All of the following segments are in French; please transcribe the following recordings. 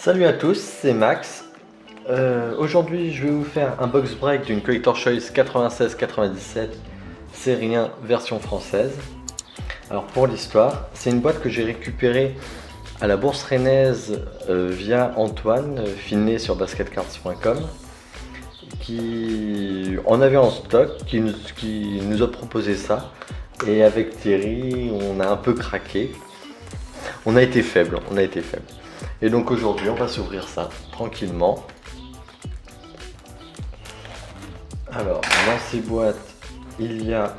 Salut à tous, c'est Max. Aujourd'hui, je vais vous faire un box break d'une Collector Choice 96-97 série 1 version française. Alors pour l'histoire, c'est une boîte que j'ai récupérée à la bourse rennaise via Antoine, filmé sur basketcards.com, qui en avait en stock, qui nous a proposé ça. Et avec Thierry, on a un peu craqué. On a été faible. Et donc aujourd'hui, on va s'ouvrir ça tranquillement. Alors, dans ces boîtes, il y a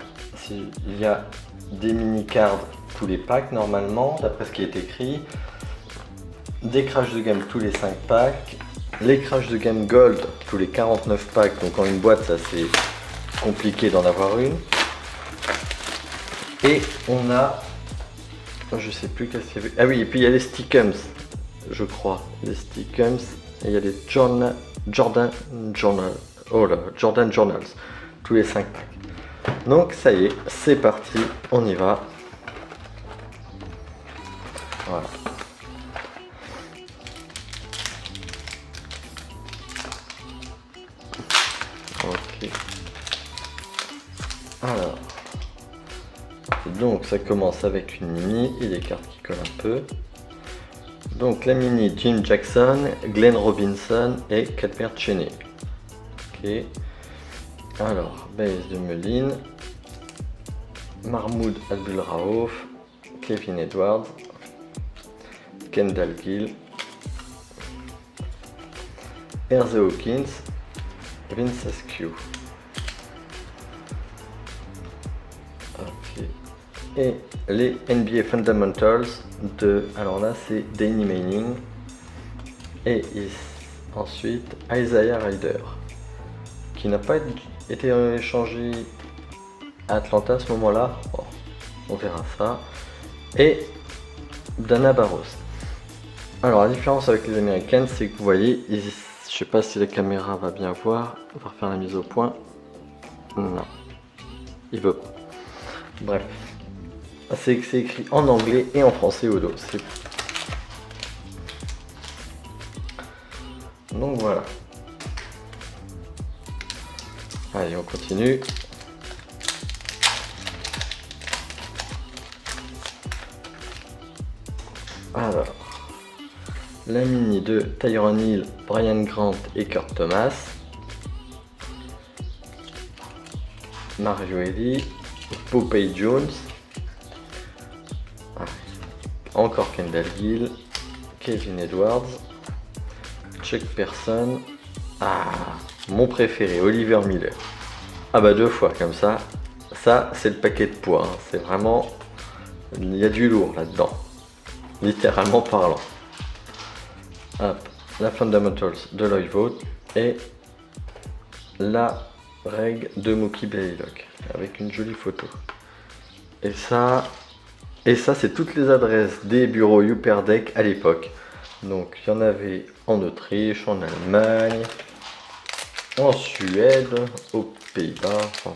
des mini-cards tous les packs normalement, d'après ce qui est écrit. Des Crash de Game tous les 5 packs. Les Crash de Game Gold tous les 49 packs. Donc en une boîte, ça c'est compliqué d'en avoir une. Et on a... je sais plus qu'est-ce qu'il y avait. Ah oui, et puis il y a les Stickums, je crois. Les Stickums. Et il y a les Jordan Journals. Tous les 5 packs. Donc ça y est, c'est parti, on y va. Voilà. Ok. Alors. Donc ça commence avec une mini et des cartes qui collent un peu. Donc la mini Jim Jackson, Glenn Robinson et Cadmer Cheney. Ok. Alors base de Meline, Mahmoud Abdul-Raouf, Kevin Edwards, Kendall Gill, Herze Hawkins, Vince Askew. Ok. Et les NBA Fundamentals de, alors là c'est Danny Manning et ensuite Isaiah Ryder qui n'a pas été échangé à Atlanta à ce moment là, bon, on verra ça, et Dana Barros. Alors la différence avec les américaines, c'est que vous voyez, je sais pas si la caméra va bien voir, on va refaire la mise au point. Non, il veut pas. Bref, c'est écrit en anglais et en français au dos. Donc voilà. Allez, on continue. Alors, la mini de Tyronn Hill, Brian Grant et Kurt Thomas. Mario Elie, Popeye Jones. Encore Kendall Gill, Kevin Edwards, Chuck Person, mon préféré, Oliver Miller. Ah bah 2 fois comme ça, c'est le paquet de poids, hein. C'est vraiment, il y a du lourd là-dedans, littéralement parlant. Hop, la Fundamentals de Lloyd Vaught et la règle de Mookie Blaylock avec une jolie photo. Et ça c'est toutes les adresses des bureaux Upperdeck à l'époque. Donc il y en avait en Autriche, en Allemagne, en Suède, aux Pays-Bas. Enfin,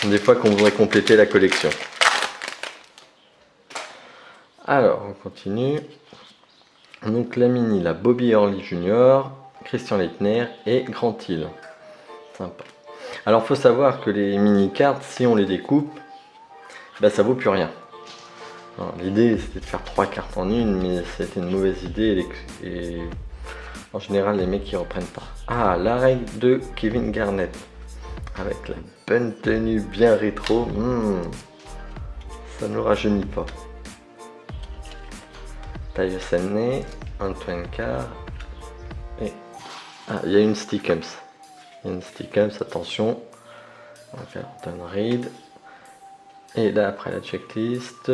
des fois qu'on voudrait compléter la collection. Alors on continue. Donc la mini, la Bobby Hurley Jr., Christian Laettner et Grant Hill. Sympa. Alors faut savoir que les mini cartes, si on les découpe, bah ça vaut plus rien. L'idée c'était de faire 3 cartes en une, mais c'était une mauvaise idée et en général les mecs ils reprennent pas. Ah, la règle de Kevin Garnett avec la bonne tenue bien rétro, ça ne rajeunit pas. Tyus Henry, Antoine Carr et il y a une Stickums. Attention. Donc Anton Reed. Et là après la checklist,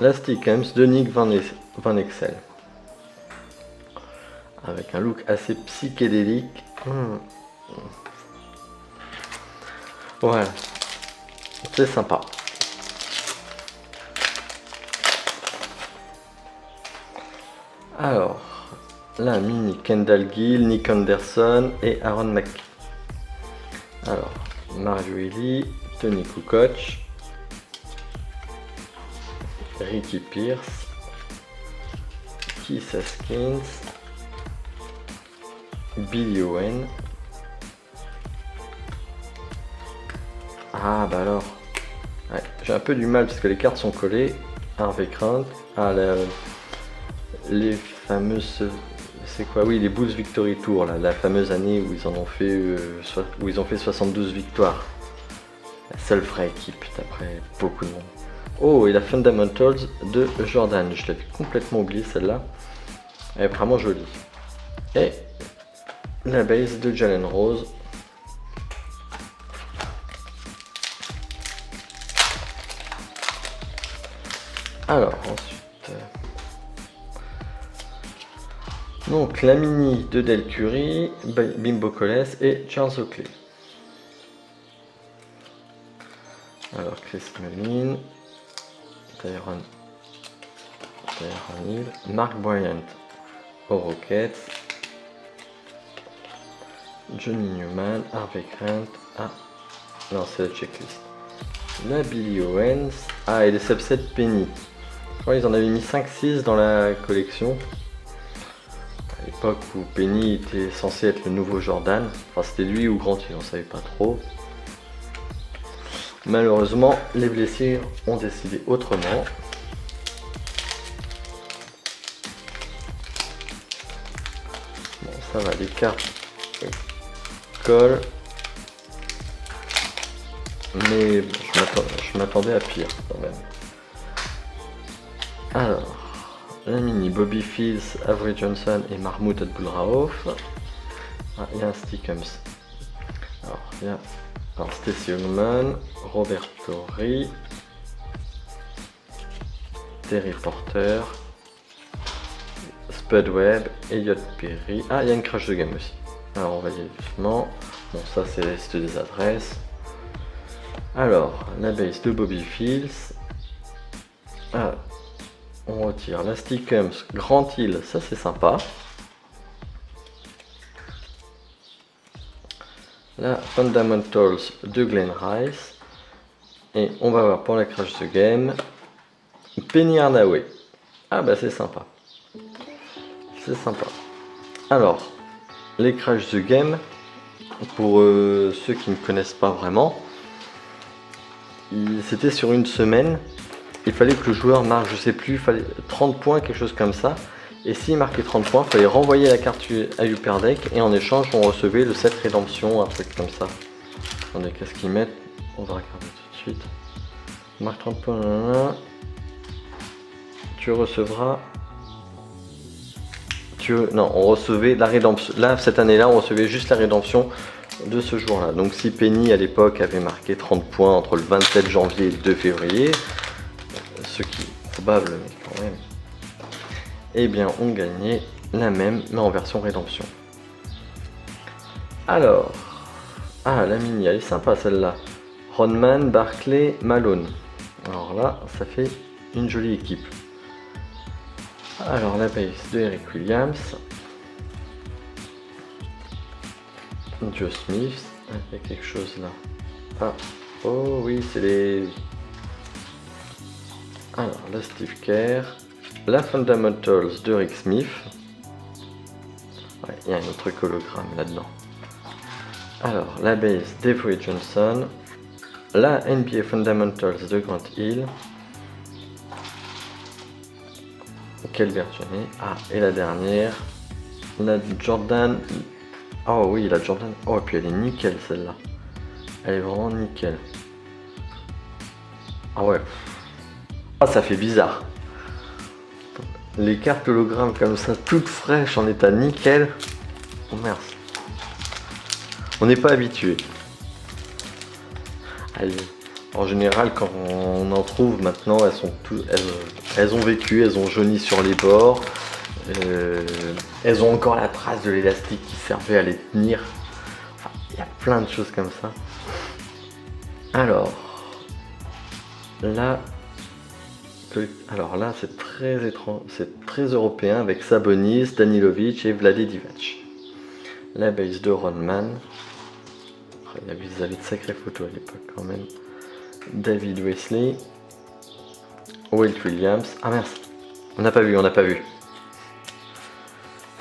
la Stickums de Nick Van Exel. Avec un look assez psychédélique. Voilà. C'est sympa. Alors, la mini Kendall Gill, Nick Anderson et Aaron McKee. Alors, Mario Elie, Tony Kukoc, Ricky Pierce, Keith Haskins, Billy Owen. Ah bah alors, ouais, j'ai un peu du mal parce que les cartes sont collées. Harvey Grant, les fameuses, c'est quoi? Oui, les Bulls Victory Tour, là, la fameuse année où ils en ont fait, où ils ont fait 72 victoires. La seule vraie équipe d'après beaucoup de monde. Oh, et la Fundamentals de Jordan, je l'avais complètement oublié celle-là. Elle est vraiment jolie. Et la base de Jalen Rose. Alors ensuite, donc la mini de Del Curry, Bimbo Coles et Charles Oakley. Alors Chris Mullin, Tyron Hill, Mark Bryant aux Rockets, Johnny Newman, Harvey Grant, ah non c'est la checklist, la Billy Owens, ah et les subsets Penny. Je crois qu'ils en avaient mis 5-6 dans la collection. À l'époque où Penny était censé être le nouveau Jordan, enfin c'était lui ou Grant Hill, on savait pas trop. Malheureusement, les blessures ont décidé autrement. Bon, ça va, les cartes collent. Mais je m'attendais à pire quand même. Alors, la mini Bobby Fields, Avery Johnson et Mahmoud Abdul-Raouf. Ah, il y a un Stickums. Alors, il y a Stacey Youngman, Robert Torrey, Terry Porter, Spud Webb, Elliot Perry. Ah, il y a une crash de game aussi. Alors, on va y aller doucement. Bon, ça, c'est la liste des adresses. Alors, la base de Bobby Fields. Ah, on retire la Stickums, Grant Hill, ça c'est sympa. La Fundamentals de Glenn Rice. Et on va voir pour la crash the game, Penny Hardaway. Ah bah c'est sympa. C'est sympa. Alors, les crash the game, pour ceux qui ne connaissent pas vraiment, c'était sur une semaine. Il fallait que le joueur marque, je sais plus, il fallait 30 points, quelque chose comme ça. Et s'il marquait 30 points, il fallait renvoyer la carte à Upper Deck et en échange, on recevait le set rédemption, un truc comme ça. Attendez, qu'est-ce qu'ils mettent? On va regarder tout de suite. Marque 30 points, nanana. Tu recevras. Non, on recevait la rédemption. Là, cette année-là, on recevait juste la rédemption de ce jour-là. Donc, si Penny à l'époque avait marqué 30 points entre le 27 janvier et le 2 février, ce qui est probable, mais quand même, eh bien, on gagnait la même, mais en version rédemption. Alors, ah, la mini, elle est sympa celle-là. Rodman, Barclay, Malone. Alors là, ça fait une jolie équipe. Alors, la base de Eric Williams. Joe Smith. Il y a quelque chose là. Ah, oh oui, c'est les... Alors, la Steve Kerr. La Fundamentals de Rick Smith. Ouais, il y a un autre hologramme là-dedans. Alors, la base d'Avery Johnson. La NBA Fundamentals de Grant Hill. Kelvin Johnny. Ah, et la dernière. La Jordan. Oh oui, la Jordan. Oh, et puis elle est nickel celle-là. Elle est vraiment nickel. Ah ouais. Ah, ça fait bizarre. Les cartes hologrammes comme ça, toutes fraîches en état nickel. Oh merde. On n'est pas habitué. En général, quand on en trouve maintenant, elles ont vécu, elles ont jauni sur les bords. Elles ont encore la trace de l'élastique qui servait à les tenir. Enfin, il y a plein de choses comme ça. Alors là, c'est très étrange, c'est très européen avec Sabonis, Danilovic et Vlade Divac. La base de Rodman. Ils avaient de sacrées photos à l'époque quand même. David Wesley. Wilt Williams. Ah mince, on n'a pas vu.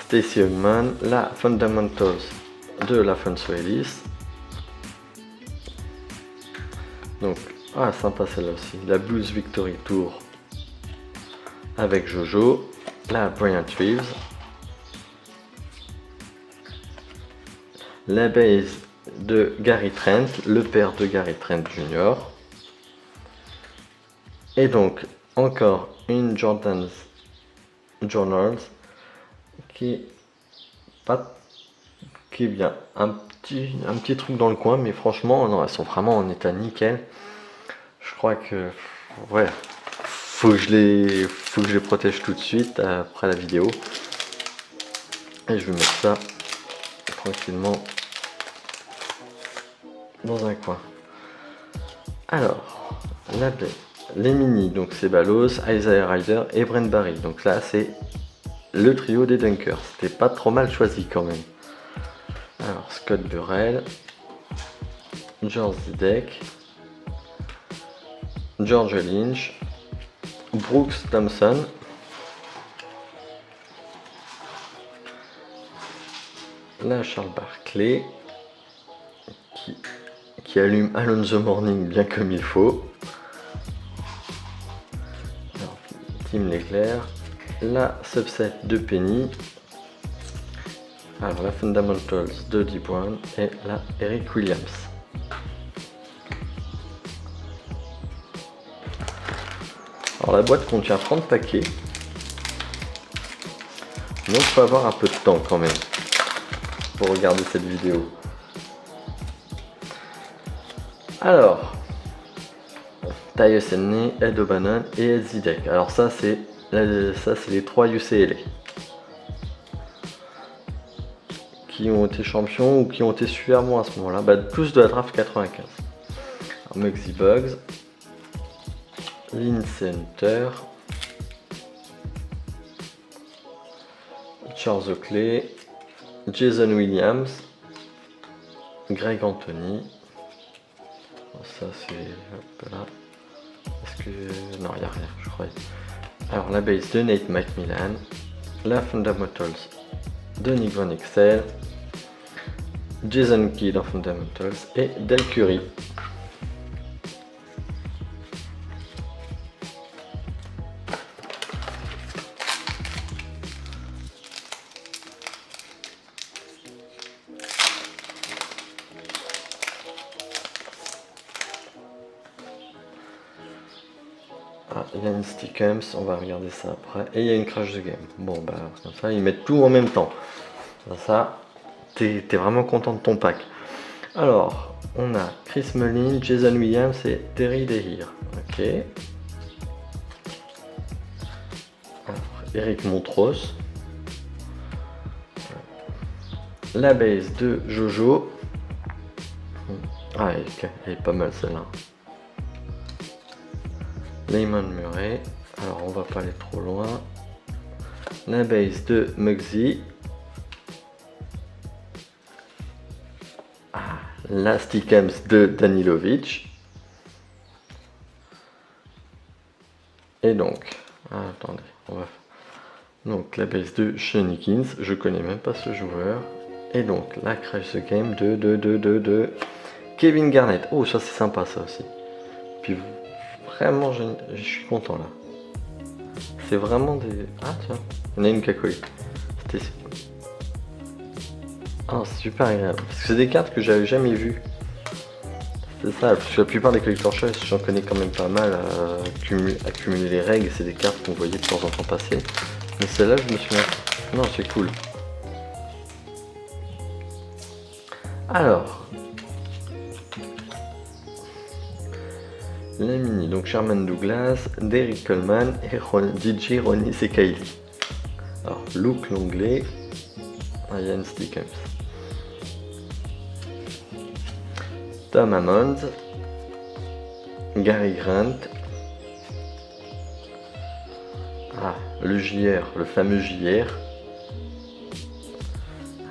Stacey Hugman, la Fundamentals de Alfonso Ellis. Donc, ah sympa celle-là aussi, la Blues Victory Tour avec Jojo, la Bryant Reeves, la base de Gary Trent, le père de Gary Trent Jr. Et donc, encore une Jordan's Journals qui est bien. Un petit truc dans le coin, mais franchement, non, elles sont vraiment en état nickel. Je crois que, ouais, faut que je les protège tout de suite après la vidéo. Et je vais mettre ça tranquillement dans un coin. Alors, les mini, donc c'est Ballos, Isaiah Ryder et Brent Barry. Donc là, c'est le trio des dunkers. C'était pas trop mal choisi quand même. Alors, Scott Burrell, George Zidek, George Lynch, Brooks Thompson, là Charles Barkley, qui allume Alonzo Morning bien comme il faut. Alors, Tim Leclerc, la subset de Penny, alors la Fundamentals de Dee Brown et la Eric Williams. Alors la boîte contient 30 paquets, donc il faut avoir un peu de temps quand même pour regarder cette vidéo. Alors, Tyus Ennis, Ed O'Bannon et Ed Zidek. Alors ça c'est les 3 UCLA qui ont été champions ou qui ont été super bons à ce moment-là. Tous de la draft 95. Alors, Muggsy Bugs, Lindsey Hunter, Charles Oakley, Jason Williams, Greg Anthony. Bon, ça c'est hop là. Est-ce que non, il n'y a rien, je crois. Alors la base de Nate McMillan, la Fundamentals de Nick Van Exel, Jason Kidd en Fundamentals et Del Curry. Ah, il y a une Stickums, on va regarder ça après. Et il y a une Crash the Game. Bon, comme ça, ils mettent tout en même temps. Ça, t'es vraiment content de ton pack. Alors, on a Chris Mullin, Jason Williams et Terry Dehir. Ok. Alors, Eric Montrose. La base de Jojo. Ah, elle est pas mal celle-là. Layman Murray, alors on va pas aller trop loin. La base de Muggsy. Ah, la Stickams de Danilovic. Et donc, attendez, on va. Donc la base de Shenikins, je connais même pas ce joueur. Et donc la Crash the Game de Kevin Garnett. Oh, ça c'est sympa ça aussi. Puis vraiment, je suis content là. C'est vraiment des. Ah tiens, il y en a une qui a collé. C'était. Ah, c'est super agréable. Parce que c'est des cartes que j'avais jamais vues. C'est ça, parce que la plupart des collector choice, j'en connais quand même pas mal à cumuler les règles. C'est des cartes qu'on voyait de temps en temps passer. Mais celle-là, je me suis dit, non, c'est cool. Alors. La mini, donc Sherman Douglas, Derrick Coleman et DJ Ronnie Sekaili. Alors, Luke Longley, Ian Stickums, Tom Hammond, Gary Grant, le JR, le fameux JR,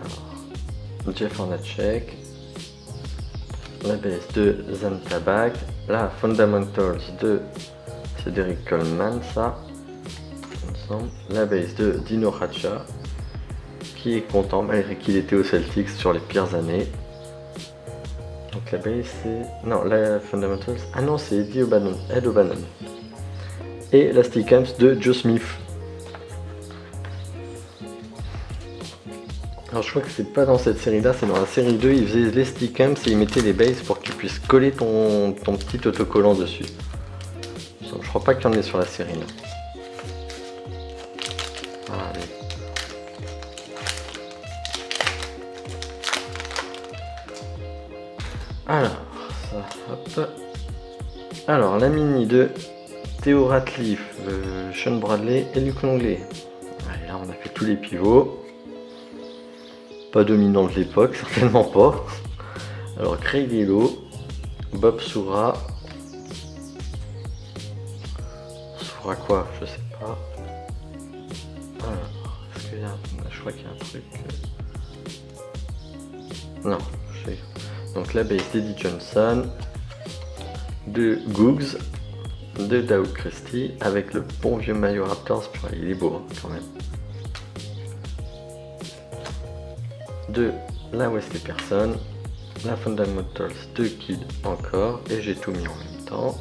alors, Jeff Hornacek, la base de Zan Tabak, la Fundamentals de Cedric Coleman, ça, ensemble, la base de Dino Racha, qui est content malgré qu'il était au Celtics sur les pires années. Donc la base c'est... Non, la Fundamentals... Ah non, c'est Ed O'Bannon. Et la Steadicams de Joe Smith. Alors je crois que c'est pas dans cette série là, c'est dans la série 2, il faisait les Steadicams et il mettait les bases pour que tu puisses coller ton petit autocollant dessus. Je crois pas qu'il y en ait sur la série là. Allez. Alors, ça, hop. Alors, la mini de Theo Ratliff, Sean Bradley et Luke Longley. Allez, là on a fait tous les pivots. Pas dominant de l'époque, certainement pas. Alors Craig Hello, Bob Soura. Soura quoi? Je sais pas. Alors, est-ce qu'il y a... Je crois qu'il y a un truc... Non, je sais. Donc la base d'Eddie Johnson, de Googs, de Doug Christie, avec le bon vieux maillot Raptors. Il est beau hein, quand même. De la Wesley Person, la Fundamentals de Kid encore, et j'ai tout mis en même temps.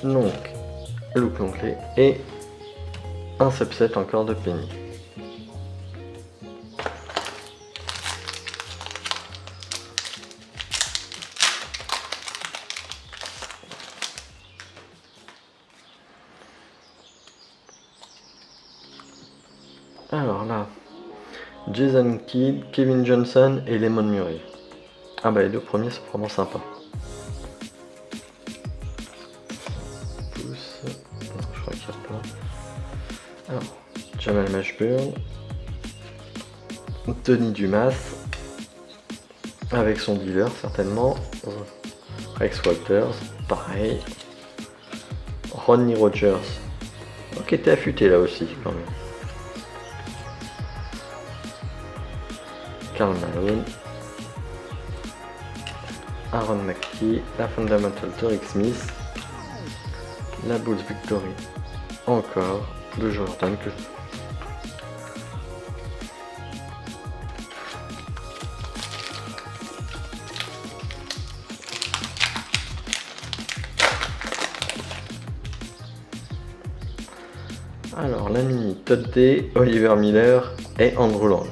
Donc, Luke Longley et un subset encore de Penny. Alors là, Jason Kidd, Kevin Johnson et Lemon Murray. Ah bah les deux premiers sont vraiment sympas. Pouce. Non, je crois qu'il n'y a pas. Alors, Jamal Mashburn, Tony Dumas, avec son dealer certainement. Rex Walters, pareil. Ronnie Rogers, qui était affûté là aussi quand même. Karl Malone, Aaron McKee, la Fundamental de Rick Smith, la Bulls Victory encore de Jordan que... Alors la mini Todd Day, Oliver Miller et Andrew Lang.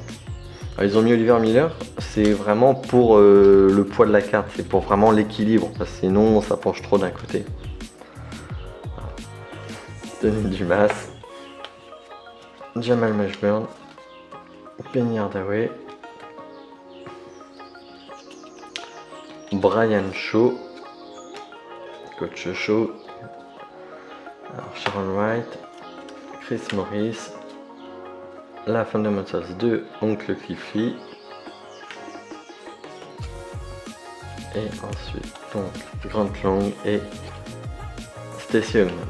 Alors, ils ont mis Oliver Miller, c'est vraiment pour le poids de la carte, c'est pour vraiment l'équilibre, parce que sinon ça penche trop d'un côté. Tony Dumas, Jamal Mashburn, Penny Hardaway, Brian Shaw, coach Shaw, alors Sharon Wright, Chris Morris, la Fundamentals de Oncle Cliffy, et ensuite donc Grant Long et Stacey Youngman.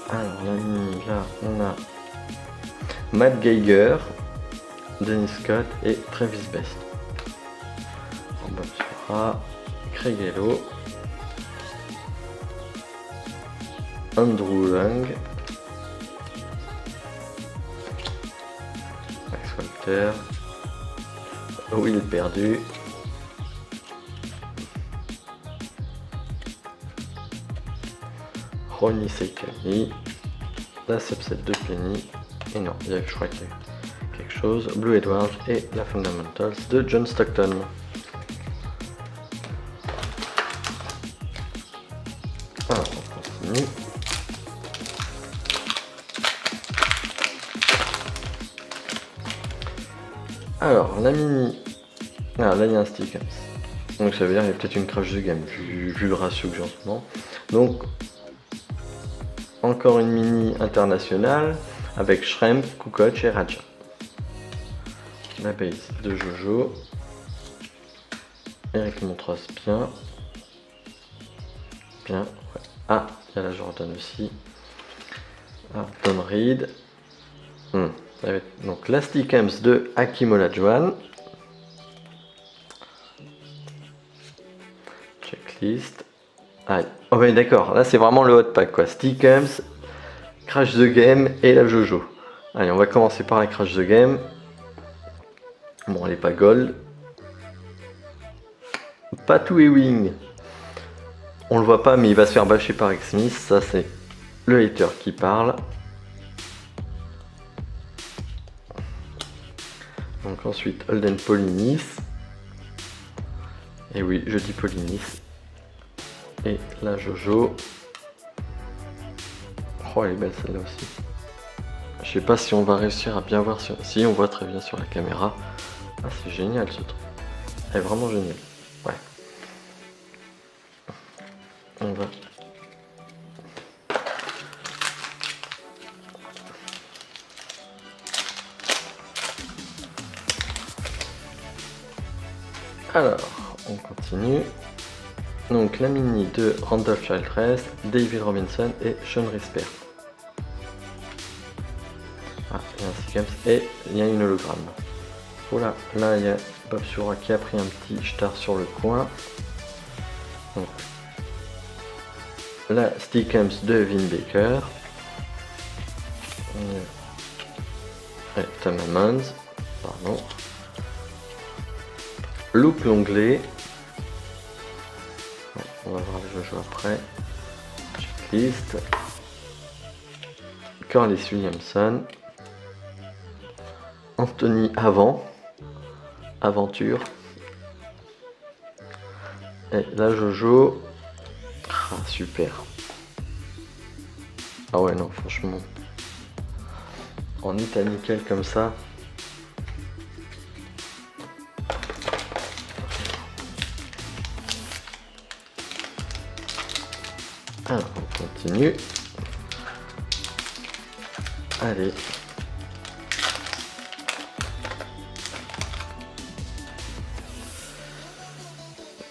Alors là on a Matt Geiger, Dennis Scott et Travis Best. Bob Sura, Craig Hello, Andrew Lang, Max Walter, Will Perdu, Ronnie Sekani, la subset de Penny, et non, je crois qu'il y a quelque chose, Blue Edwards et la Fundamentals de John Stockton. Alors, on continue. Alors, la mini... Ah, là il y a un stick. Donc ça veut dire qu'il y a peut-être une crash de gamme, vu le ratio que j'ai en ce moment. Donc, encore une mini internationale, avec Shrem, Kukoc et Raja. La base de Jojo. Eric Montross, bien. Bien, ouais. Ah, il y a la Jordan aussi. Ah, Tom Reed. Avec, donc la Stickams de Hakim Olajuwon. Checklist. Ah, oh ben d'accord, là c'est vraiment le hot pack quoi. Stickams, Crash the Game et la Jojo. Allez, on va commencer par la Crash the Game. Bon, elle est pas gold. Patou et Wing. On le voit pas, mais il va se faire bâcher par X-Smith. Ça, c'est le hater qui parle. Donc ensuite, Holden Polynis. Et oui, je dis Polynis. Et la Jojo. Oh, elle est belle celle-là aussi. Je sais pas si on va réussir à bien voir sur... Si, on voit très bien sur la caméra. Ah, c'est génial ce truc. Elle est vraiment géniale. Ouais. On va... Alors, on continue. Donc la mini de Randolph Childress, David Robinson et Sean Risper. Ah, il y a un Stickams et il y a une hologramme. Voilà, là il y a Bob Sura qui a pris un petit star sur le coin. Donc, la Stickams de Vin Baker. Et Tom Ammons, pardon. Luke Longley. On va voir les Jojo après. Checklist. Corliss Williamson. Anthony Avant. Aventure. Et la Jojo. Ah, super. Ah ouais, non, franchement. En état nickel comme ça. Alors, on continue. Allez.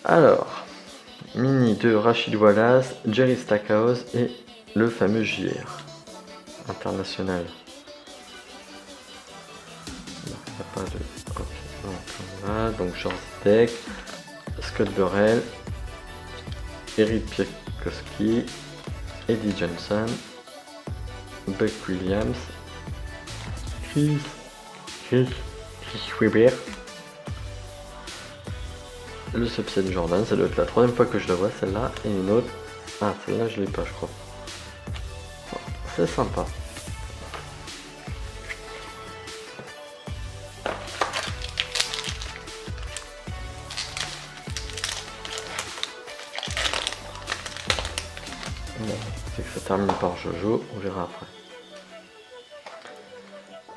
Alors, mini de Rachid Wallace, Jerry Stackhouse et le fameux JR international. Il n'y a pas de... Okay. Donc, on a donc George Deck, Scott Burrell, Eric Piekowski, Eddie Johnson, Buck Williams, Chris Weber, le subset Jordan, ça doit être la troisième fois que je la vois celle-là, et une autre, ah celle-là je l'ai pas je crois. C'est sympa. C'est que ça termine par Jojo, on verra après.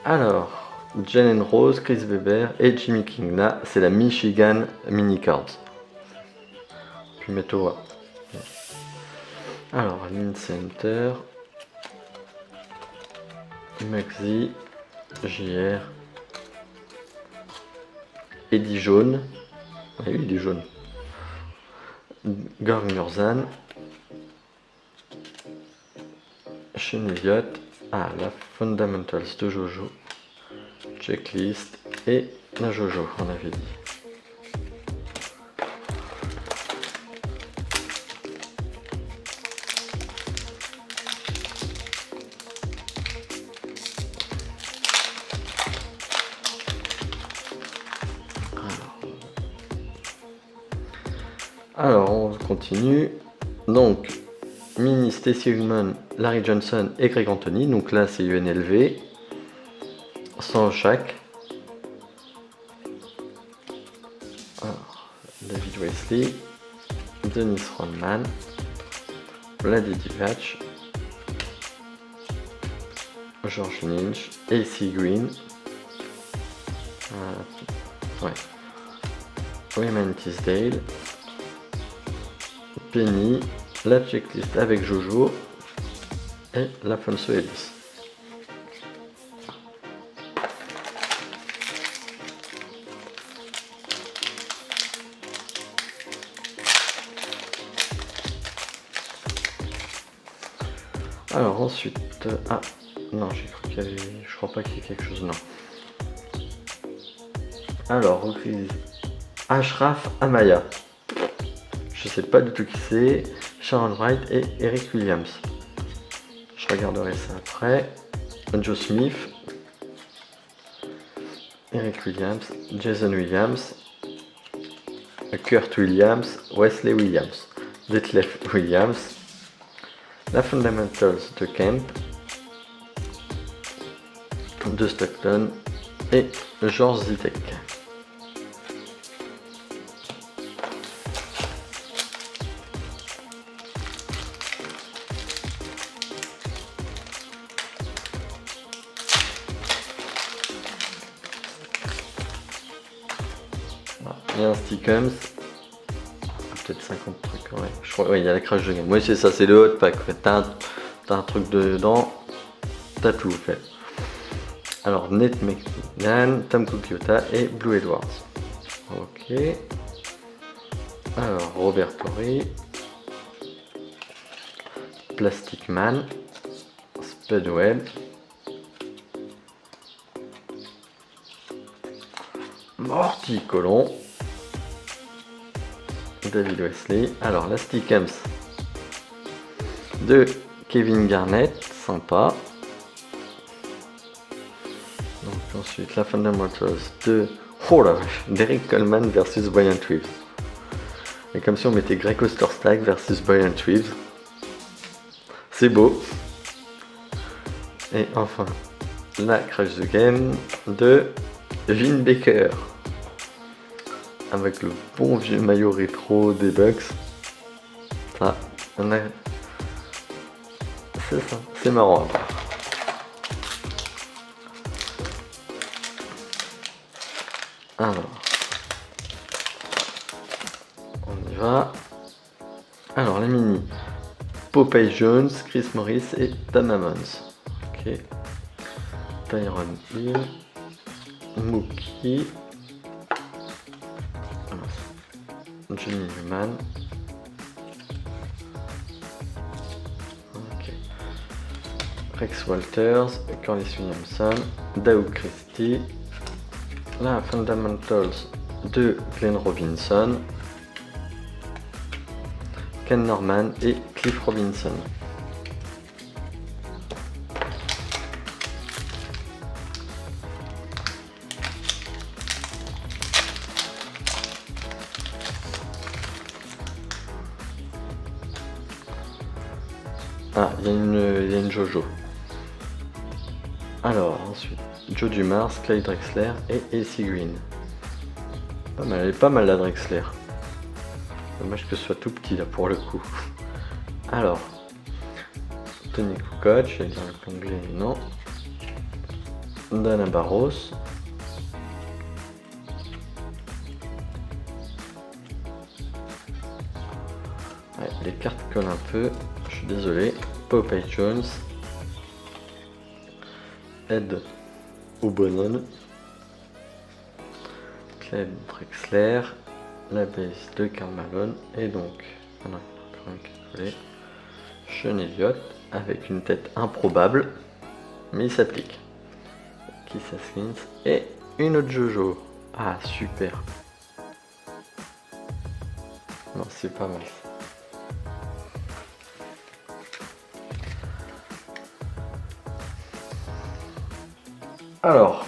Alors, Jen Rose, Chris Weber et Jimmy King. Là, c'est la Michigan Mini Cards. Puis Metoa. Alors, Lynn Center, Maxi, JR, Eddie Jaune. Ah oui, il est jaune. Gorg Murzan. Shane Elliott. Ah, la Fundamentals de Jojo. Checklist et la Jojo, on avait dit. Alors, on continue. Donc, mini Stacey Human, Larry Johnson et Greg Anthony. Donc là, c'est UNLV. Sans chaque. Alors, David Wesley, Dennis Rodman, Vlade Divac, George Lynch, AC Green, Raymond Tisdale, Penny, la checklist avec Jojo et l'Afonso Ellis. Alors ensuite, Non, j'ai cru qu'il y avait... Je crois pas qu'il y ait quelque chose, non. Alors, reprise. Ashraf Amaya. Je sais pas du tout qui c'est. Sharon Wright et Eric Williams. Je regarderai ça après. Joe Smith. Eric Williams. Jason Williams. Kurt Williams. Wesley Williams. Detlef Williams. La Fundamentals de Kemp. De Stockton. Et George Zitek. Il y a un Stickums. Peut-être 50 trucs, ouais. Je crois, ouais, il y a la crash de game. Oui, c'est ça, c'est le hot pack. T'as un truc dedans, t'as tout fait. Alors, Nate McMillan, Tom Kukiota et Blue Edwards. Ok. Alors, Robert Torrey. Plastic Man. Speedwell. Morty Colon. David Wesley. Alors, la Stickums de Kevin Garnett, sympa. Donc ensuite, la Fundamentals de Derek Coleman versus Brian Reeves. Et comme si on mettait Greg Osterstag versus Brian Reeves. C'est beau. Et enfin, la Crash the Game de Vin Baker. Avec le bon vieux maillot rétro des Bucks. Ça, c'est ça, c'est marrant à voir. Alors, on y va. Alors, les mini. Popeye Jones, Chris Morris et Tam Ammons. Ok. Tyron Hill. Mookie. Jimmy Newman. Ok. Rex Walters, Corliss Williamson, Doug Christie. La Fundamentals de Glenn Robinson, Ken Norman et Cliff Robinson. Ah, il y a une Jojo. Alors, ensuite, Joe Dumars, Clyde Drexler et AC Green. Pas mal, elle est pas mal la Drexler. Dommage que ce soit tout petit là pour le coup. Alors, Tony Kukoc, j'allais dire le anglais, mais non. Dana Barros. Ouais, les cartes collent un peu, je suis désolé. Popeye Jones. Ed O'Bannon. Clyde Drexler. La base de Karl Malone. Et donc, Sean Elliott avec une tête improbable, mais il s'applique. Keith Haskins et une autre Jojo. Ah, super. Non, c'est pas mal. Alors,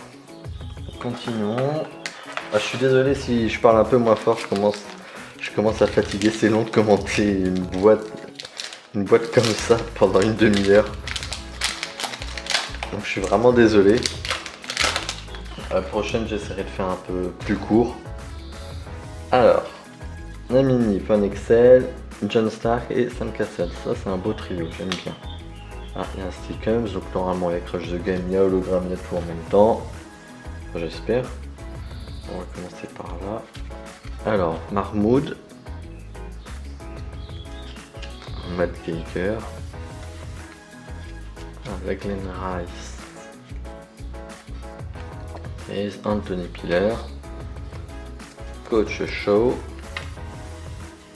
continuons. Ah, je suis désolé si je parle un peu moins fort, je commence à fatiguer, c'est long de commenter une boîte comme ça pendant une demi-heure. Donc je suis vraiment désolé. La prochaine j'essaierai de faire un peu plus court. Alors, la mini, Von Excel, John Stark et Sam Cassell. Ça c'est un beau trio, j'aime bien. Ah, il y a un Stickums, donc normalement il y a Crush the Game, il y a Hologram Network en même temps. Enfin, j'espère. On va commencer par là. Alors, Mahmoud. Matt Geiger. Avec Glenn Rice. Et Anthony Piller. Coach Shaw.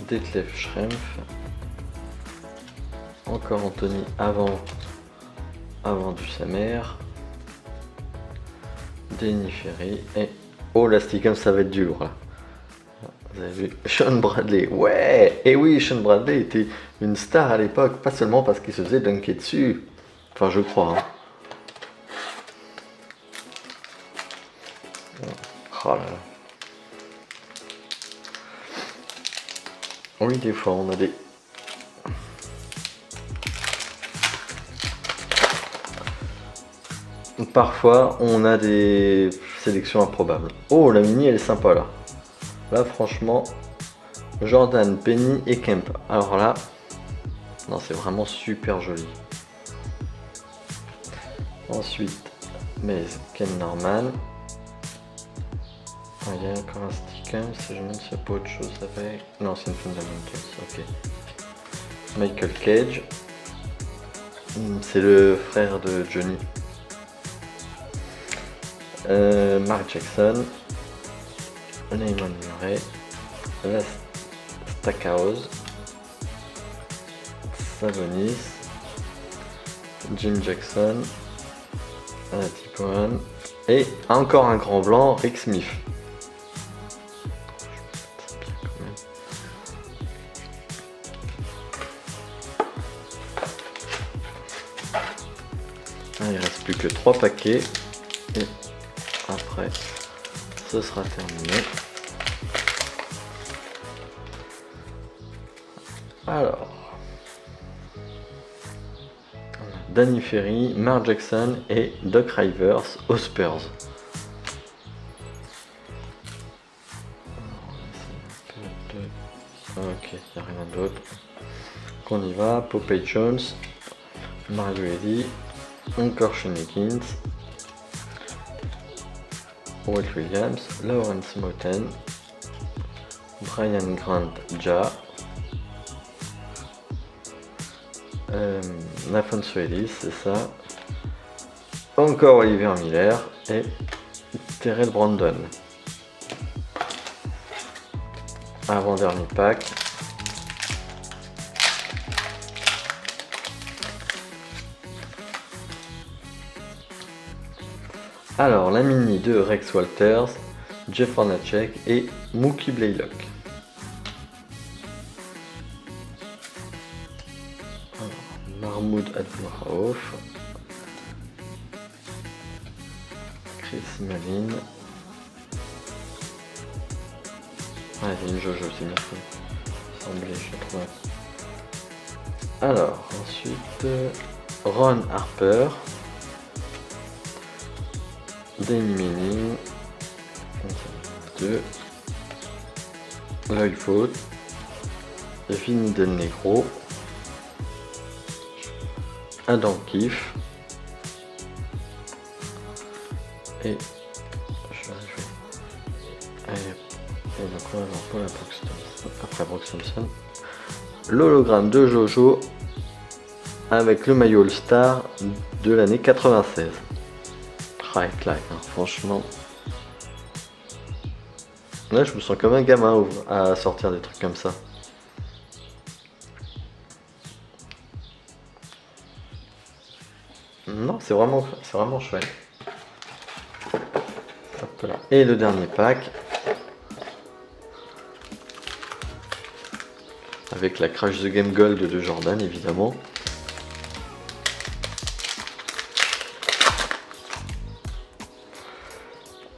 Detlef Schrempf. Encore Anthony avant avant du Samer. Denny Ferry et... Oh la Steakhouse, ça va être du lourd là. Vous avez vu Sean Bradley, ouais. Et oui, Sean Bradley était une star à l'époque, pas seulement parce qu'il se faisait dunker dessus. Enfin je crois hein. Oh là là. Oui, des fois on a des... Parfois on a des sélections improbables. Oh, la mini elle est sympa là. Là franchement, Jordan, Penny et Kemp. Alors là, non c'est vraiment super joli. Ensuite, mais Ken Norman. Ah, il y a encore un Steakhouse, je me demande s'il n'y a pas autre chose avec. Non, c'est une Fundamentals, ok. Michael Cage. C'est le frère de Johnny. Mark Jackson. Neyman Murray. La Stackhouse. Sabonis. Jim Jackson. Tipoan. Et encore un grand blanc, Rick Smith. Il reste plus que 3 paquets et après ce sera terminé. Alors, Danny Ferry, Mark Jackson et Doc Rivers aux Spurs. Ok, il n'y a rien d'autre. Qu'on y va, Popeye Jones, Mario Eddy, encore Shenekins, Walt Williams, Lawrence Moten, Brian Grant Ja, Alphonso Ellis, c'est ça, encore Oliver Miller et Terrell Brandon. Avant-dernier pack. Alors, la mini de Rex Walters, Jeff Hornacek et Mookie Blaylock. Alors, Mahmoud Abdul-Raouf, Chris Malin. Ah, il y a une Jojo aussi, merci. Semblait, je trouve. Alors, ensuite, Ron Harper. Danny Manning, 2, Lloyd Faute, Vinny Del Negro, Adam Keefe, et je vais arriver. Et donc on va voir pour la Brooks Thompson, après Brooks Thompson, l'hologramme de Jojo avec le maillot All-Star de l'année 96. Right, like, hein, franchement. Là, je me sens comme un gamin à sortir des trucs comme ça. Non, c'est vraiment chouette. Hop là. Et le dernier pack. Avec la Crash the Game Gold de Jordan, évidemment.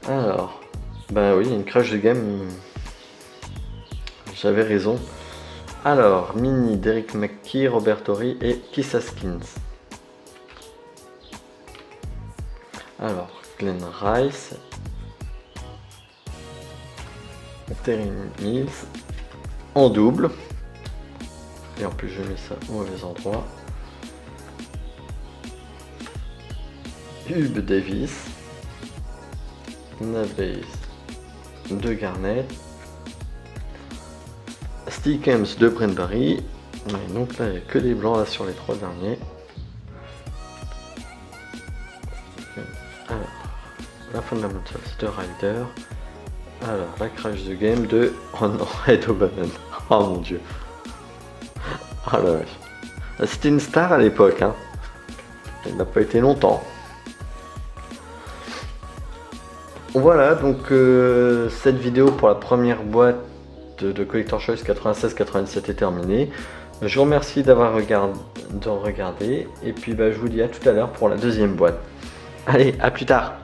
Alors, bah oui, une Crash de Game, j'avais raison. Alors, mini, Derek McKee, Robert Horry et Keith Haskins. Alors, Glenn Rice, Terry Mills, en double. Et en plus, je mets ça au mauvais endroit. Hube Davis. Nabbase de Garnett, Steakhouse de Brent Barry. Et donc là il n'y a que des blancs là sur les 3 derniers. Alors, la Fundamentals de Ryder. Alors la Crash the Game de oh non, Ed O'Bannon. Oh mon dieu. Oh la vache. C'était une star à l'époque hein. Et il n'a pas été longtemps. Voilà, donc cette vidéo pour la première boîte de Collector Choice 96-97 est terminée. Je vous remercie d'avoir regardé et puis je vous dis à tout à l'heure pour la deuxième boîte. Allez, à plus tard.